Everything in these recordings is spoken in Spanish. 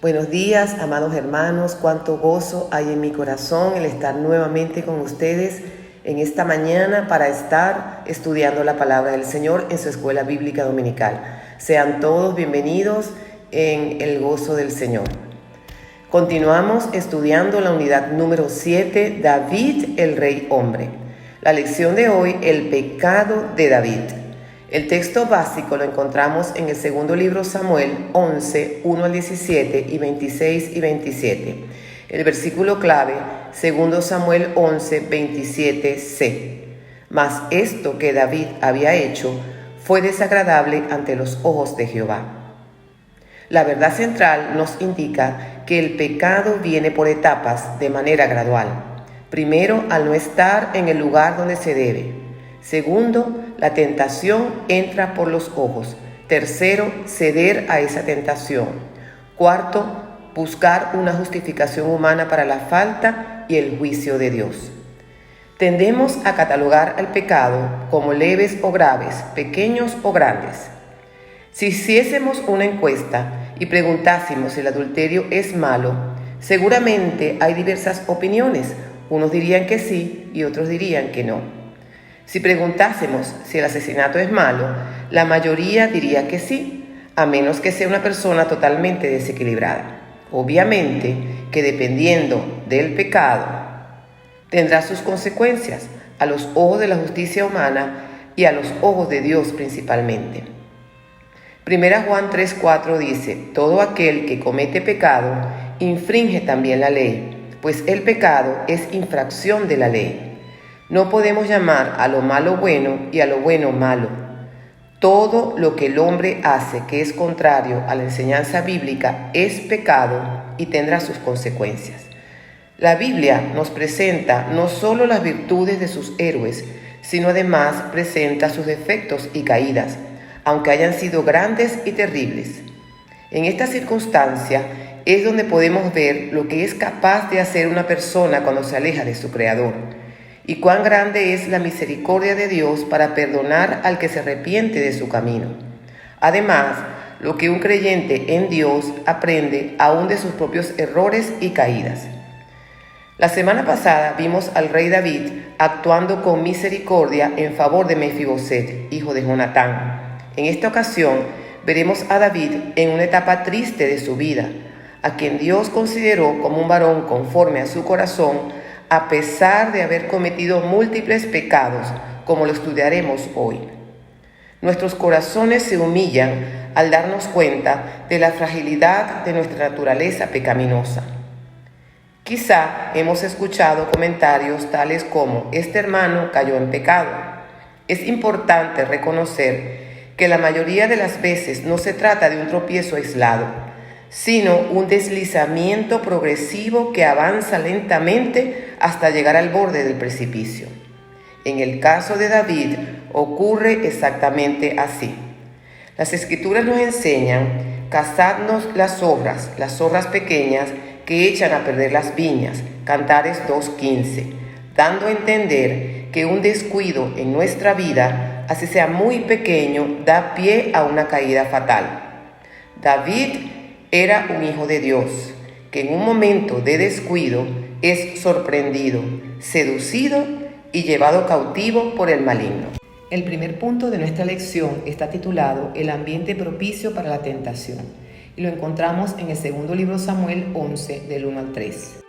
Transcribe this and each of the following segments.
Buenos días, amados hermanos, cuánto gozo hay en mi corazón el estar nuevamente con ustedes en esta mañana para estar estudiando la palabra del Señor en su escuela bíblica dominical. Sean todos bienvenidos en el gozo del Señor. Continuamos estudiando la unidad número 7, David, el rey hombre. La lección de hoy, el pecado de David. El texto básico lo encontramos en el segundo libro Samuel 11, 1 al 17 y 26 y 27. El versículo clave, segundo Samuel 11, 27c. Mas esto que David había hecho fue desagradable ante los ojos de Jehová. La verdad central nos indica que el pecado viene por etapas de manera gradual. Primero, al no estar en el lugar donde se debe. Segundo, la tentación entra por los ojos. Tercero, ceder a esa tentación. Cuarto, buscar una justificación humana para la falta y el juicio de Dios. Tendemos a catalogar al pecado como leves o graves, pequeños o grandes. Si hiciésemos una encuesta y preguntásemos si el adulterio es malo, seguramente hay diversas opiniones. Unos dirían que sí y otros dirían que no. Si preguntásemos si el asesinato es malo, la mayoría diría que sí, a menos que sea una persona totalmente desequilibrada. Obviamente que dependiendo del pecado, tendrá sus consecuencias a los ojos de la justicia humana y a los ojos de Dios principalmente. Primera Juan 3:4 dice: todo aquel que comete pecado infringe también la ley, pues el pecado es infracción de la ley. No podemos llamar a lo malo bueno y a lo bueno malo. Todo lo que el hombre hace que es contrario a la enseñanza bíblica es pecado y tendrá sus consecuencias. La Biblia nos presenta no solo las virtudes de sus héroes, sino además presenta sus defectos y caídas, aunque hayan sido grandes y terribles. En esta circunstancia es donde podemos ver lo que es capaz de hacer una persona cuando se aleja de su Creador, y cuán grande es la misericordia de Dios para perdonar al que se arrepiente de su camino. Además, lo que un creyente en Dios aprende aún de sus propios errores y caídas. La semana pasada vimos al rey David actuando con misericordia en favor de Mefiboset, hijo de Jonatán. En esta ocasión veremos a David en una etapa triste de su vida, a quien Dios consideró como un varón conforme a su corazón, a pesar de haber cometido múltiples pecados, como lo estudiaremos hoy. Nuestros corazones se humillan al darnos cuenta de la fragilidad de nuestra naturaleza pecaminosa. Quizá hemos escuchado comentarios tales como: este hermano cayó en pecado. Es importante reconocer que la mayoría de las veces no se trata de un tropiezo aislado, sino un deslizamiento progresivo que avanza lentamente hasta llegar al borde del precipicio. En el caso de David ocurre exactamente así. Las Escrituras nos enseñan: cazadnos las zorras pequeñas que echan a perder las viñas, Cantares 2:15, dando a entender que un descuido en nuestra vida, así sea muy pequeño, da pie a una caída fatal. David era un hijo de Dios, que en un momento de descuido es sorprendido, seducido y llevado cautivo por el maligno. El primer punto de nuestra lección está titulado El ambiente propicio para la tentación, y lo encontramos en el segundo libro Samuel 11, del 1 al 3.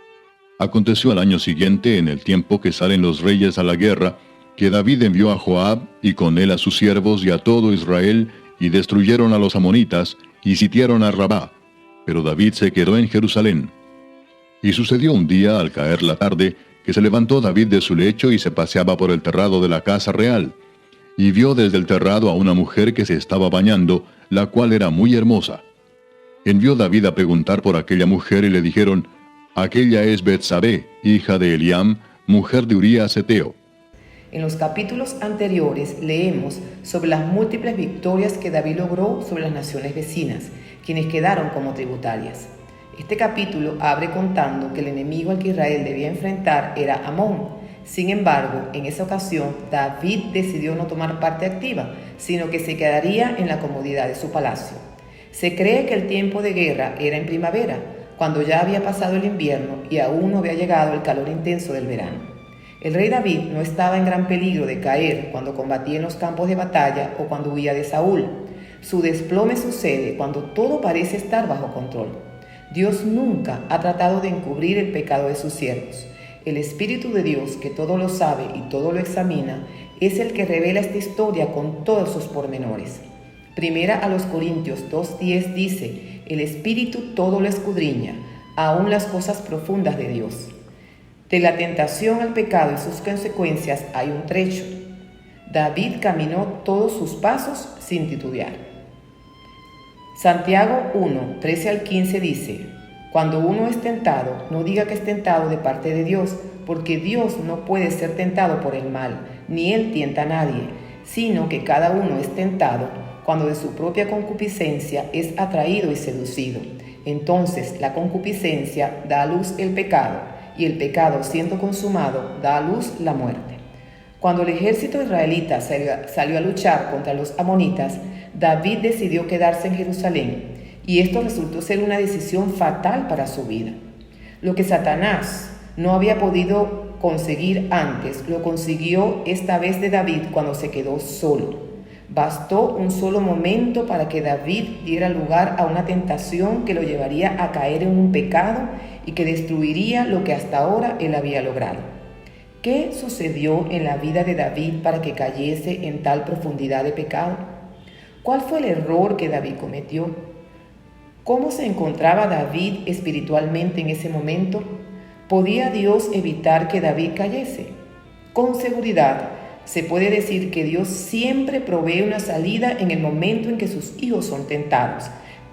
Aconteció al año siguiente, en el tiempo que salen los reyes a la guerra, que David envió a Joab, y con él a sus siervos y a todo Israel, y destruyeron a los amonitas, y sitiaron a Rabá. Pero David se quedó en Jerusalén. Y sucedió un día, al caer la tarde, que se levantó David de su lecho y se paseaba por el terrado de la casa real. Y vio desde el terrado a una mujer que se estaba bañando, la cual era muy hermosa. Envió David a preguntar por aquella mujer y le dijeron: aquella es Betsabé, hija de Eliam, mujer de Urías Heteo. En los capítulos anteriores leemos sobre las múltiples victorias que David logró sobre las naciones vecinas, quienes quedaron como tributarias. Este capítulo abre contando que el enemigo al que Israel debía enfrentar era Amón. Sin embargo, en esa ocasión, David decidió no tomar parte activa, sino que se quedaría en la comodidad de su palacio. Se cree que el tiempo de guerra era en primavera, cuando ya había pasado el invierno y aún no había llegado el calor intenso del verano. El rey David no estaba en gran peligro de caer cuando combatía en los campos de batalla o cuando huía de Saúl. Su desplome sucede cuando todo parece estar bajo control. Dios nunca ha tratado de encubrir el pecado de sus siervos. El Espíritu de Dios, que todo lo sabe y todo lo examina, es el que revela esta historia con todos sus pormenores. Primera a los Corintios 2:10 dice: el Espíritu todo lo escudriña, aún las cosas profundas de Dios. De la tentación al pecado y sus consecuencias hay un trecho. David caminó todos sus pasos sin titubear. Santiago 1:13 al 15 dice: cuando uno es tentado, no diga que es tentado de parte de Dios, porque Dios no puede ser tentado por el mal, ni Él tienta a nadie, sino que cada uno es tentado cuando de su propia concupiscencia es atraído y seducido. Entonces la concupiscencia da a luz el pecado, y el pecado, siendo consumado, da a luz la muerte. Cuando el ejército israelita salió a luchar contra los amonitas, David decidió quedarse en Jerusalén, y esto resultó ser una decisión fatal para su vida. Lo que Satanás no había podido conseguir antes, lo consiguió esta vez de David cuando se quedó solo. Bastó un solo momento para que David diera lugar a una tentación que lo llevaría a caer en un pecado y que destruiría lo que hasta ahora él había logrado. ¿Qué sucedió en la vida de David para que cayese en tal profundidad de pecado? ¿Cuál fue el error que David cometió? ¿Cómo se encontraba David espiritualmente en ese momento? ¿Podía Dios evitar que David cayese? Con seguridad, se puede decir que Dios siempre provee una salida en el momento en que sus hijos son tentados.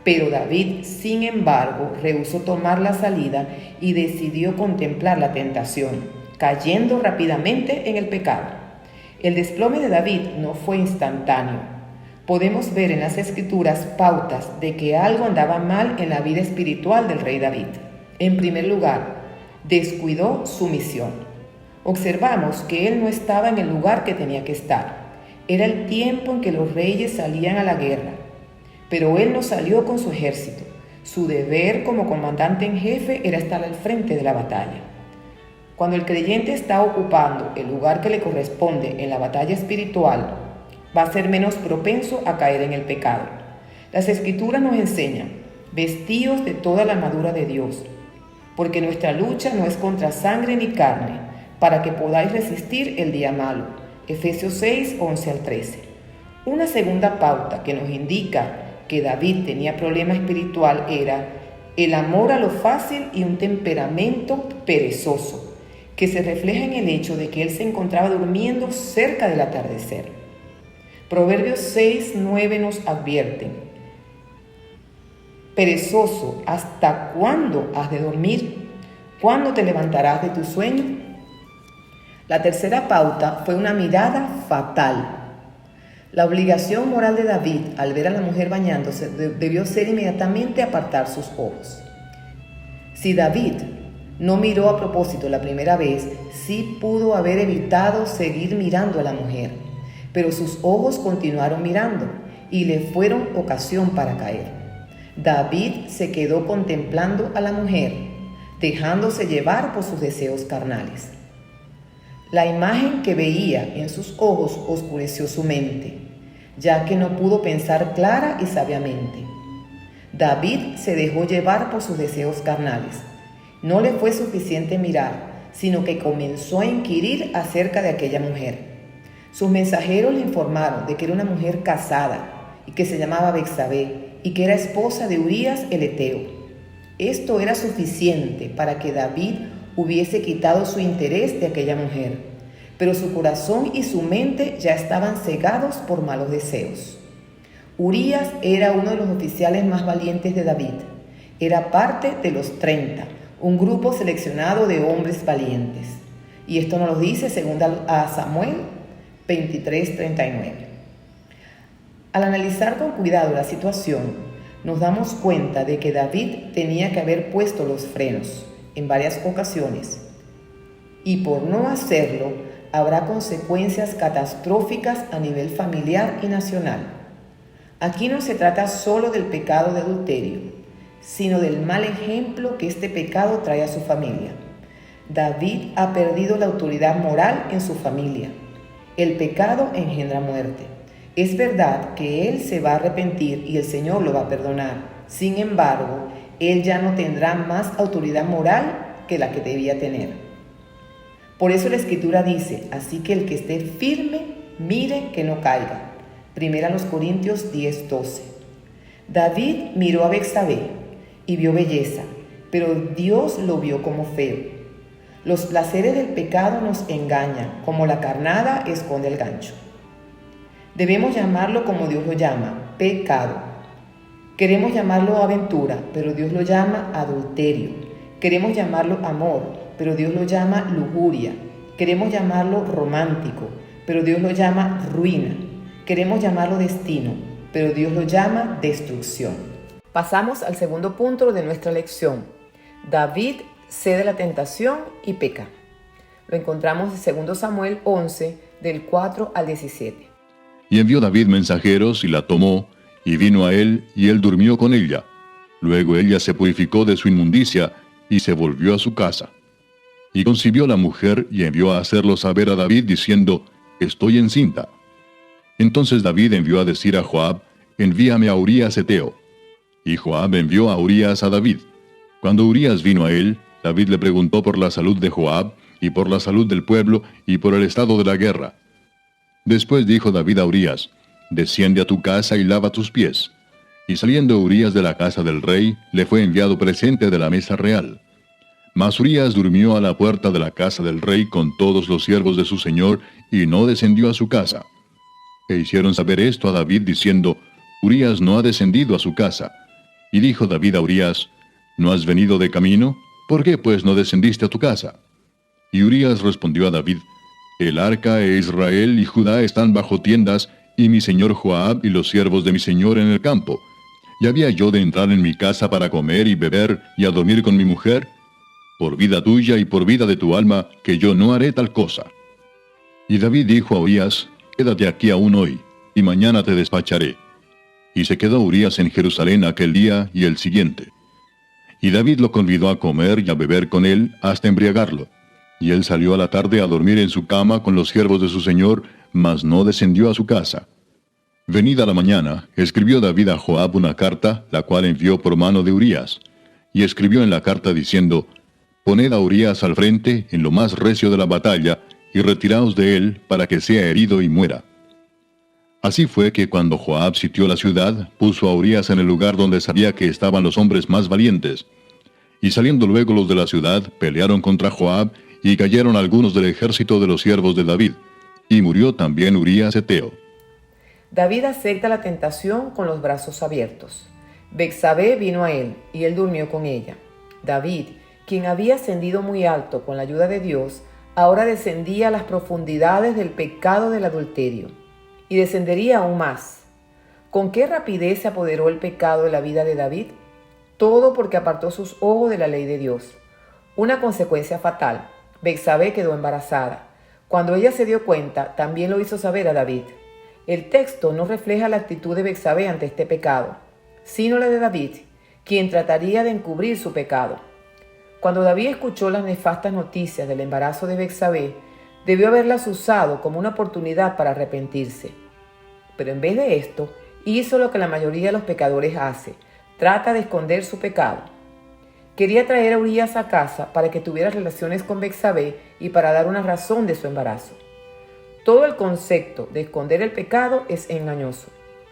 Pero David, sin embargo, rehusó tomar la salida y decidió contemplar la tentación, cayendo rápidamente en el pecado. El desplome de David no fue instantáneo. Podemos ver en las Escrituras pautas de que algo andaba mal en la vida espiritual del rey David. En primer lugar, descuidó su misión. Observamos que él no estaba en el lugar que tenía que estar. Era el tiempo en que los reyes salían a la guerra. Pero él no salió con su ejército. Su deber como comandante en jefe era estar al frente de la batalla. Cuando el creyente está ocupando el lugar que le corresponde en la batalla espiritual, va a ser menos propenso a caer en el pecado. Las Escrituras nos enseñan: vestíos de toda la armadura de Dios, porque nuestra lucha no es contra sangre ni carne, para que podáis resistir el día malo. Efesios 6:11 al 13. Una segunda pauta que nos indica que David tenía problema espiritual era el amor a lo fácil y un temperamento perezoso, que se refleja en el hecho de que él se encontraba durmiendo cerca del atardecer. Proverbios 6:9 nos advierten: perezoso, ¿hasta cuándo has de dormir? ¿Cuándo te levantarás de tu sueño? La tercera pauta fue una mirada fatal. La obligación moral de David al ver a la mujer bañándose debió ser inmediatamente apartar sus ojos. Si David no miró a propósito la primera vez, sí pudo haber evitado seguir mirando a la mujer, pero sus ojos continuaron mirando y le fueron ocasión para caer. David se quedó contemplando a la mujer, dejándose llevar por sus deseos carnales. La imagen que veía en sus ojos oscureció su mente, ya que no pudo pensar clara y sabiamente. David se dejó llevar por sus deseos carnales. No le fue suficiente mirar, sino que comenzó a inquirir acerca de aquella mujer. Sus mensajeros le informaron de que era una mujer casada y que se llamaba Betsabé y que era esposa de Urías el Eteo. Esto era suficiente para que David hubiese quitado su interés de aquella mujer, pero su corazón y su mente ya estaban cegados por malos deseos. Urías era uno de los oficiales más valientes de David. Era parte de los 30, un grupo seleccionado de hombres valientes. Y esto nos lo dice según a Samuel 23:39. Al analizar con cuidado la situación, nos damos cuenta de que David tenía que haber puesto los frenos en varias ocasiones, y por no hacerlo habrá consecuencias catastróficas a nivel familiar y nacional. Aquí no se trata solo del pecado de adulterio, sino del mal ejemplo que este pecado trae a su familia. David ha perdido la autoridad moral en su familia. El pecado engendra muerte. Es verdad que él se va a arrepentir y el Señor lo va a perdonar. Sin embargo, él ya no tendrá más autoridad moral que la que debía tener. Por eso la Escritura dice, así que el que esté firme, mire que no caiga. 1 Corintios 10:12. David miró a Betsabé y vio belleza, pero Dios lo vio como feo. Los placeres del pecado nos engañan, como la carnada esconde el gancho. Debemos llamarlo como Dios lo llama, pecado. Queremos llamarlo aventura, pero Dios lo llama adulterio. Queremos llamarlo amor, pero Dios lo llama lujuria. Queremos llamarlo romántico, pero Dios lo llama ruina. Queremos llamarlo destino, pero Dios lo llama destrucción. Pasamos al segundo punto de nuestra lección. David cede a la tentación y peca. Lo encontramos en 2 Samuel 11, del 4 al 17. Y envió David mensajeros y la tomó, y vino a él, y él durmió con ella. Luego ella se purificó de su inmundicia, y se volvió a su casa. Y concibió la mujer, y envió a hacerlo saber a David, diciendo, estoy encinta. Entonces David envió a decir a Joab, envíame a Urías Heteo. Y Joab envió a Urías a David. Cuando Urías vino a él, David le preguntó por la salud de Joab, y por la salud del pueblo, y por el estado de la guerra. Después dijo David a Urías, desciende a tu casa y lava tus pies. Y saliendo Urías de la casa del rey, le fue enviado presente de la mesa real. Mas Urías durmió a la puerta de la casa del rey con todos los siervos de su señor, y no descendió a su casa. E hicieron saber esto a David, diciendo, Urías no ha descendido a su casa. Y dijo David a Urías, ¿no has venido de camino? ¿Por qué pues no descendiste a tu casa? Y Urías respondió a David, el arca e Israel y Judá están bajo tiendas, y mi señor Joab y los siervos de mi señor en el campo. ¿Y había yo de entrar en mi casa para comer y beber y a dormir con mi mujer? Por vida tuya y por vida de tu alma, que yo no haré tal cosa. Y David dijo a Urías, quédate aquí aún hoy, y mañana te despacharé. Y se quedó Urías en Jerusalén aquel día y el siguiente. Y David lo convidó a comer y a beber con él hasta embriagarlo. Y él salió a la tarde a dormir en su cama con los siervos de su señor, mas no descendió a su casa. Venida la mañana, escribió David a Joab una carta, la cual envió por mano de Urías. Y escribió en la carta diciendo, poned a Urías al frente en lo más recio de la batalla, y retiraos de él para que sea herido y muera. Así fue que cuando Joab sitió la ciudad, puso a Urías en el lugar donde sabía que estaban los hombres más valientes. Y saliendo luego los de la ciudad, pelearon contra Joab, y cayeron algunos del ejército de los siervos de David. Y murió también Urías Heteo. David acepta la tentación con los brazos abiertos. Betsabé vino a él, y él durmió con ella. David, quien había ascendido muy alto con la ayuda de Dios, ahora descendía a las profundidades del pecado del adulterio. Y descendería aún más. ¿Con qué rapidez se apoderó el pecado de la vida de David? Todo porque apartó sus ojos de la ley de Dios. Una consecuencia fatal. Betsabé quedó embarazada. Cuando ella se dio cuenta, también lo hizo saber a David. El texto no refleja la actitud de Betsabé ante este pecado, sino la de David, quien trataría de encubrir su pecado. Cuando David escuchó las nefastas noticias del embarazo de Betsabé, debió haberlas usado como una oportunidad para arrepentirse. Pero en vez de esto, hizo lo que la mayoría de los pecadores hace: trata de esconder su pecado. Quería traer a Urías a casa para que tuviera relaciones con Betsabé y para dar una razón de su embarazo. Todo el concepto de esconder el pecado es engañoso.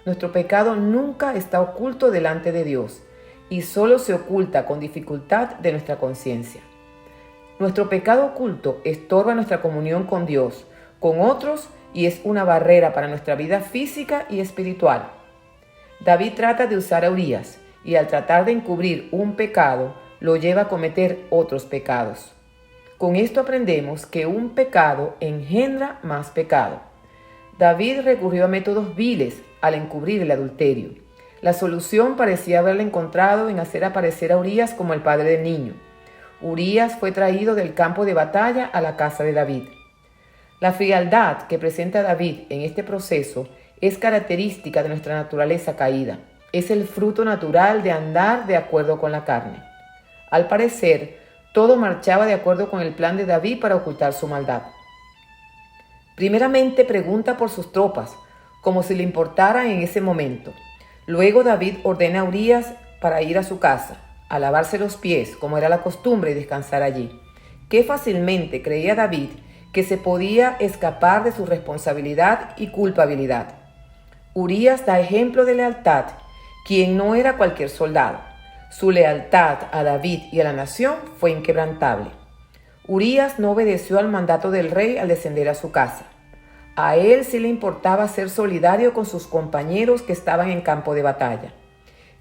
Nuestro pecado nunca está oculto delante de Dios y solo se oculta con dificultad de nuestra conciencia. Nuestro pecado oculto estorba nuestra comunión con Dios, con otros, y es una barrera para nuestra vida física y espiritual. David trata de usar a Urías, y al tratar de encubrir un pecado, lo lleva a cometer otros pecados. Con esto aprendemos que un pecado engendra más pecado. David recurrió a métodos viles al encubrir el adulterio. La solución parecía haberla encontrado en hacer aparecer a Urías como el padre del niño. Urías fue traído del campo de batalla a la casa de David. La frialdad que presenta David en este proceso es característica de nuestra naturaleza caída. Es el fruto natural de andar de acuerdo con la carne. Al parecer, todo marchaba de acuerdo con el plan de David para ocultar su maldad. Primeramente pregunta por sus tropas, como si le importaran en ese momento. Luego David ordena a Urías para ir a su casa, a lavarse los pies, como era la costumbre, y descansar allí. Qué fácilmente creía David que se podía escapar de su responsabilidad y culpabilidad. Urías da ejemplo de lealtad, quien no era cualquier soldado. Su lealtad a David y a la nación fue inquebrantable. Urías no obedeció al mandato del rey al descender a su casa. A él sí le importaba ser solidario con sus compañeros que estaban en campo de batalla.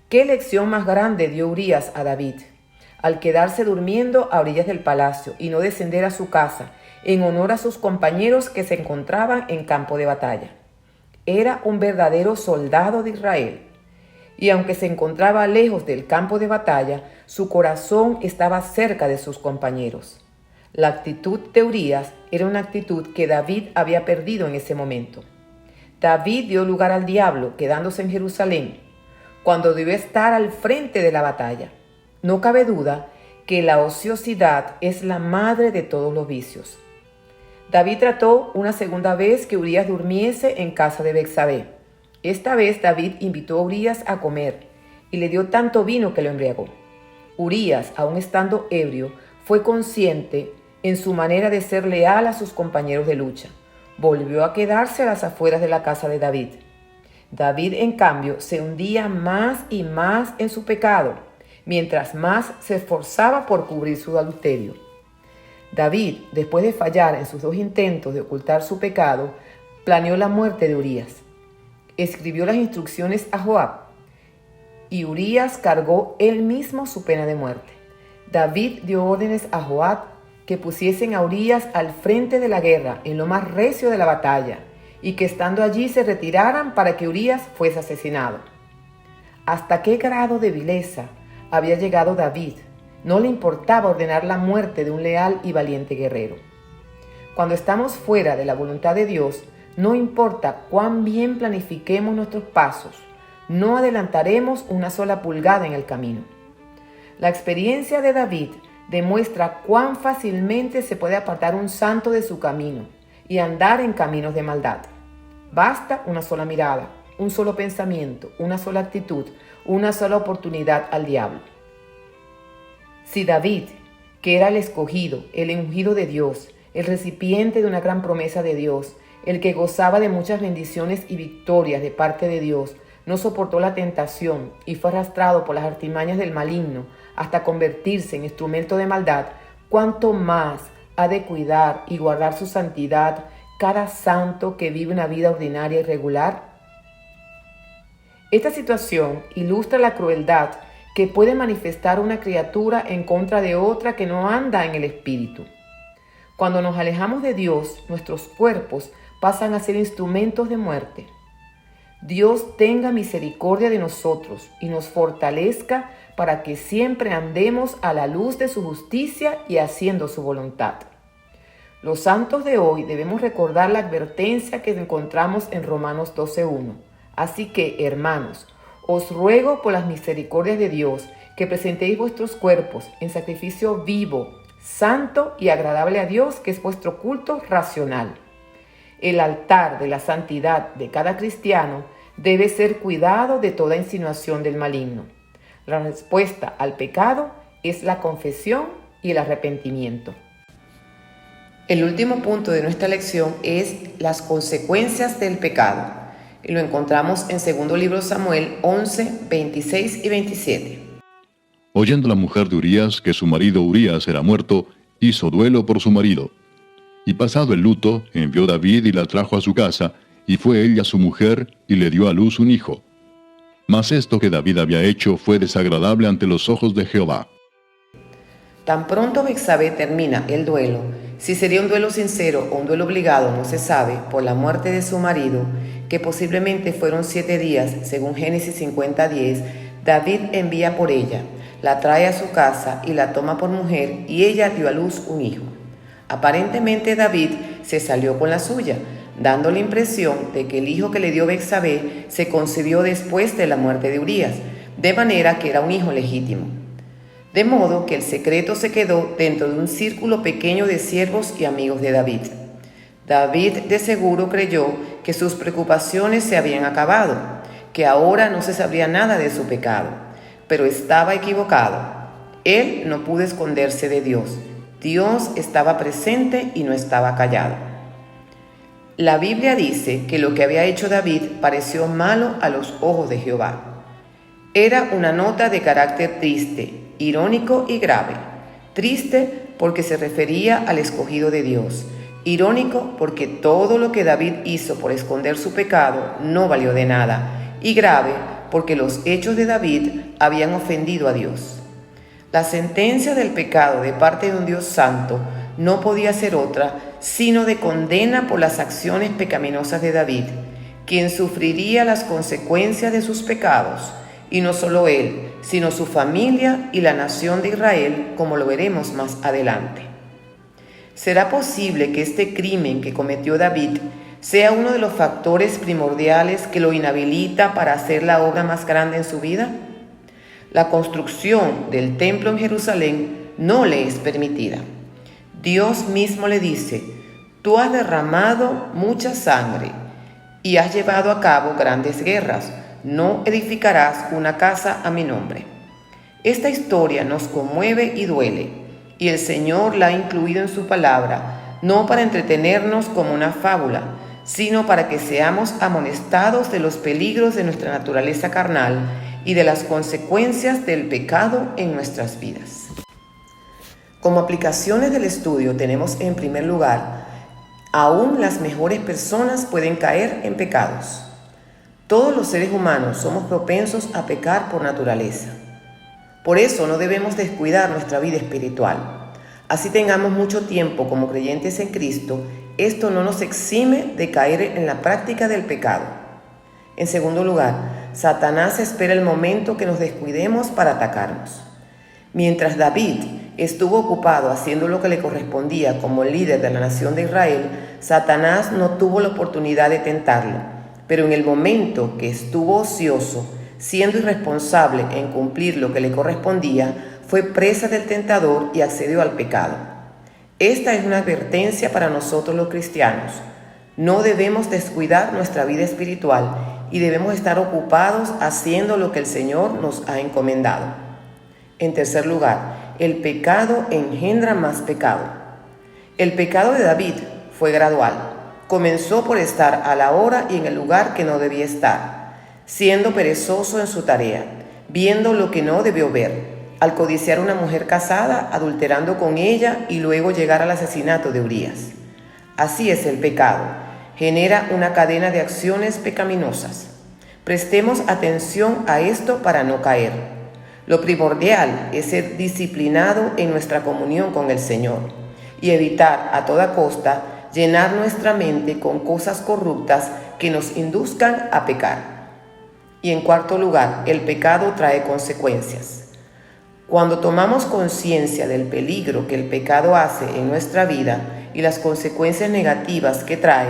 ¿Qué lección más grande dio Urías a David? Al quedarse durmiendo a orillas del palacio y no descender a su casa en honor a sus compañeros que se encontraban en campo de batalla. Era un verdadero soldado de Israel. Y aunque se encontraba lejos del campo de batalla, su corazón estaba cerca de sus compañeros. La actitud de Urías era una actitud que David había perdido en ese momento. David dio lugar al diablo, quedándose en Jerusalén, cuando debió estar al frente de la batalla. No cabe duda que la ociosidad es la madre de todos los vicios. David trató una segunda vez que Urías durmiese en casa de Betsabé. Esta vez David invitó a Urías a comer y le dio tanto vino que lo embriagó. Urías, aun estando ebrio, fue consciente en su manera de ser leal a sus compañeros de lucha. Volvió a quedarse a las afueras de la casa de David. David, en cambio, se hundía más y más en su pecado, mientras más se esforzaba por cubrir su adulterio. David, después de fallar en sus 2 intentos de ocultar su pecado, planeó la muerte de Urías. Escribió las instrucciones a Joab, y Urías cargó él mismo su pena de muerte. David dio órdenes a Joab que pusiesen a Urías al frente de la guerra, en lo más recio de la batalla, y que estando allí se retiraran para que Urías fuese asesinado. ¿Hasta qué grado de vileza había llegado David? No le importaba ordenar la muerte de un leal y valiente guerrero. Cuando estamos fuera de la voluntad de Dios, no importa cuán bien planifiquemos nuestros pasos, no adelantaremos una sola pulgada en el camino. La experiencia de David demuestra cuán fácilmente se puede apartar un santo de su camino y andar en caminos de maldad. Basta una sola mirada, un solo pensamiento, una sola actitud, una sola oportunidad al diablo. Si David, que era el escogido, el ungido de Dios, el recipiente de una gran promesa de Dios, el que gozaba de muchas bendiciones y victorias de parte de Dios, no soportó la tentación y fue arrastrado por las artimañas del maligno hasta convertirse en instrumento de maldad, ¿cuánto más ha de cuidar y guardar su santidad cada santo que vive una vida ordinaria y regular? Esta situación ilustra la crueldad que puede manifestar una criatura en contra de otra que no anda en el Espíritu. Cuando nos alejamos de Dios, nuestros cuerpos pasan a ser instrumentos de muerte. Dios tenga misericordia de nosotros y nos fortalezca para que siempre andemos a la luz de su justicia y haciendo su voluntad. Los santos de hoy debemos recordar la advertencia que encontramos en Romanos 12:1. Así que, hermanos, os ruego por las misericordias de Dios que presentéis vuestros cuerpos en sacrificio vivo, santo y agradable a Dios, que es vuestro culto racional. El altar de la santidad de cada cristiano debe ser cuidado de toda insinuación del maligno. La respuesta al pecado es la confesión y el arrepentimiento. El último punto de nuestra lección es las consecuencias del pecado. Y lo encontramos en 2 libro Samuel 11, 26 y 27. Oyendo la mujer de Urías que su marido Urías era muerto, hizo duelo por su marido. Y pasado el luto, envió David y la trajo a su casa, y fue ella su mujer, y le dio a luz un hijo. Mas esto que David había hecho fue desagradable ante los ojos de Jehová. Tan pronto Betsabé termina el duelo, si sería un duelo sincero o un duelo obligado no se sabe, por la muerte de su marido, que posiblemente fueron 7 días, según Génesis 50:10, David envía por ella, la trae a su casa y la toma por mujer, y ella dio a luz un hijo. Aparentemente David se salió con la suya, dando la impresión de que el hijo que le dio Betsabé se concibió después de la muerte de Urías, de manera que era un hijo legítimo. De modo que el secreto se quedó dentro de un círculo pequeño de siervos y amigos de David. David de seguro creyó que sus preocupaciones se habían acabado, que ahora no se sabría nada de su pecado, pero estaba equivocado. Él no pudo esconderse de Dios. Dios estaba presente y no estaba callado. La Biblia dice que lo que había hecho David pareció malo a los ojos de Jehová. Era una nota de carácter triste, irónico y grave. Triste porque se refería al escogido de Dios. Irónico porque todo lo que David hizo por esconder su pecado no valió de nada. Y grave porque los hechos de David habían ofendido a Dios. La sentencia del pecado de parte de un Dios santo no podía ser otra sino de condena por las acciones pecaminosas de David, quien sufriría las consecuencias de sus pecados, y no solo él, sino su familia y la nación de Israel, como lo veremos más adelante. ¿Será posible que este crimen que cometió David sea uno de los factores primordiales que lo inhabilita para hacer la obra más grande en su vida? La construcción del templo en Jerusalén no le es permitida. Dios mismo le dice: tú has derramado mucha sangre y has llevado a cabo grandes guerras. No edificarás una casa a mi nombre. Esta historia nos conmueve y duele, y el Señor la ha incluido en su palabra, no para entretenernos como una fábula, sino para que seamos amonestados de los peligros de nuestra naturaleza carnal y de las consecuencias del pecado en nuestras vidas. Como aplicaciones del estudio tenemos en primer lugar, aún las mejores personas pueden caer en pecados. Todos los seres humanos somos propensos a pecar por naturaleza. Por eso no debemos descuidar nuestra vida espiritual. Así tengamos mucho tiempo como creyentes en Cristo, esto no nos exime de caer en la práctica del pecado. En segundo lugar, Satanás espera el momento que nos descuidemos para atacarnos. Mientras David estuvo ocupado haciendo lo que le correspondía como líder de la nación de Israel, Satanás no tuvo la oportunidad de tentarlo, pero en el momento que estuvo ocioso, siendo irresponsable en cumplir lo que le correspondía, fue presa del tentador y accedió al pecado. Esta es una advertencia para nosotros los cristianos. No debemos descuidar nuestra vida espiritual y debemos estar ocupados haciendo lo que el Señor nos ha encomendado. En tercer lugar, el pecado engendra más pecado. El pecado de David fue gradual. Comenzó por estar a la hora y en el lugar que no debía estar, siendo perezoso en su tarea, viendo lo que no debió ver, al codiciar a una mujer casada, adulterando con ella y luego llegar al asesinato de Urías. Así es el pecado, genera una cadena de acciones pecaminosas. Prestemos atención a esto para no caer. Lo primordial es ser disciplinado en nuestra comunión con el Señor y evitar a toda costa llenar nuestra mente con cosas corruptas que nos induzcan a pecar. Y en cuarto lugar, el pecado trae consecuencias. Cuando tomamos conciencia del peligro que el pecado hace en nuestra vida y las consecuencias negativas que trae,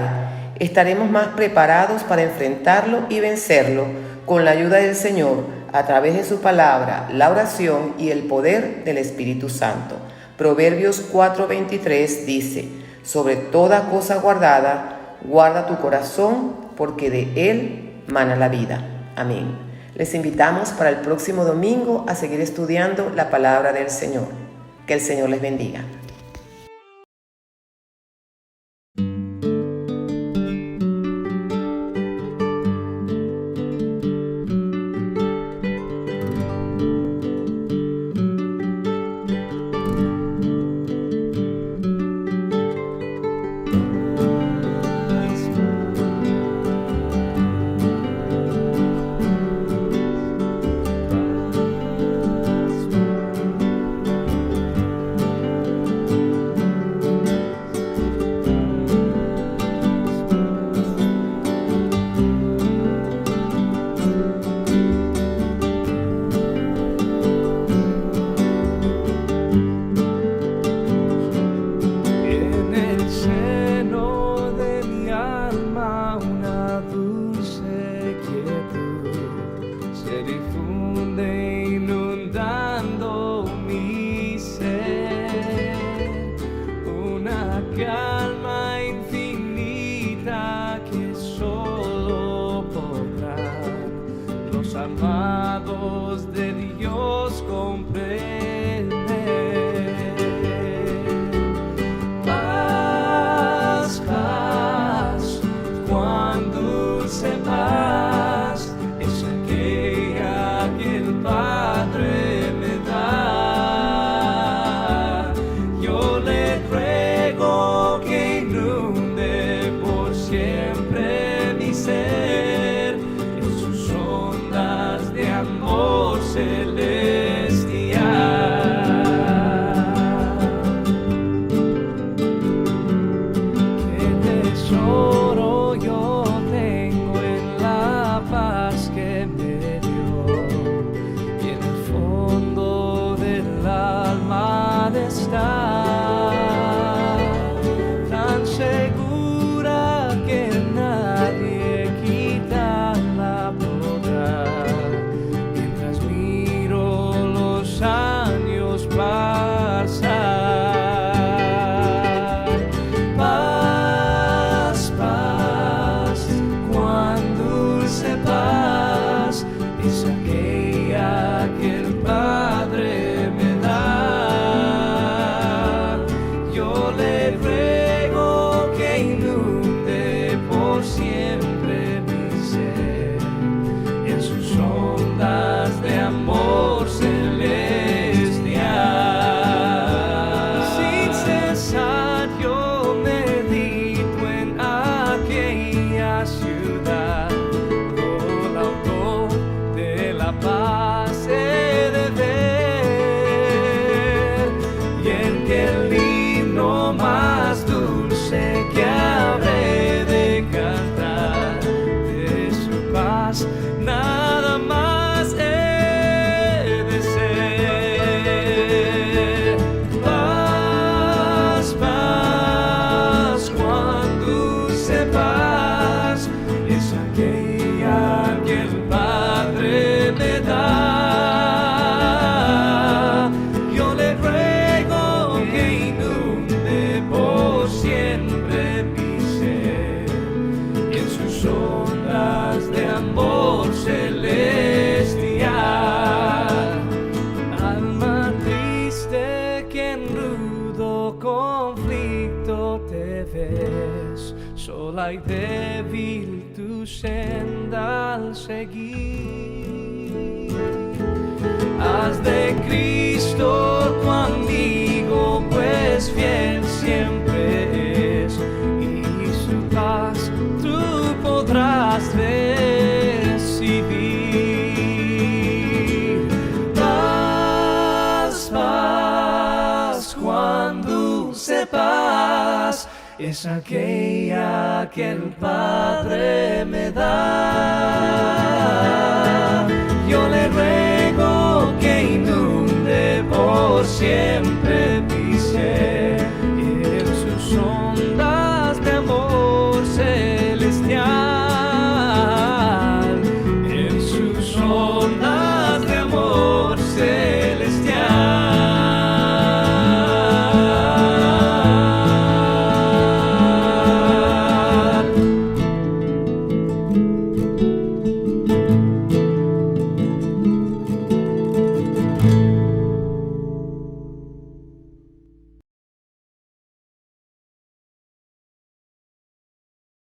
estaremos más preparados para enfrentarlo y vencerlo con la ayuda del Señor a través de su palabra, la oración y el poder del Espíritu Santo. Proverbios 4:23 dice: sobre toda cosa guardada, guarda tu corazón, porque de él mana la vida. Amén. Les invitamos para el próximo domingo a seguir estudiando la palabra del Señor. Que el Señor les bendiga. amados de Dios comprenden. Paz, paz, cuán dulce paz es aquella que el Padre me da. Yo le ruego que inunde por siempre mi ser en sus ondas de amor celestial. Qué tesoro yo tengo en la paz que me dio, y en el fondo del alma de estar tan segura que nadie quitarla podrá. Mientras miro los años pasar, paz, paz, cuán dulce paz es aquella que el Padre me da. Yo le ruego que inunde por siempre mi ser en sus ondas de amor celestial. Sin cesar yo medito en aquella ciudad, el autor de la paz he de ver, y en que el himno más dulce que habré de cantar de su paz nada más he de ser. Paz, paz, cuán dulce paz es aquella que el Padre me da. Yo le ruego que inunde por siempre mi ser en sus ondas de amor celestial. Alma triste que en rudo conflicto te ves, sola y débil tu senda al seguir. Haz de Cristo tu amigo, pues fiel siempre es, y su paz tú podrás recibir. Paz, paz, cuán dulce paz es aquella que el Padre me da.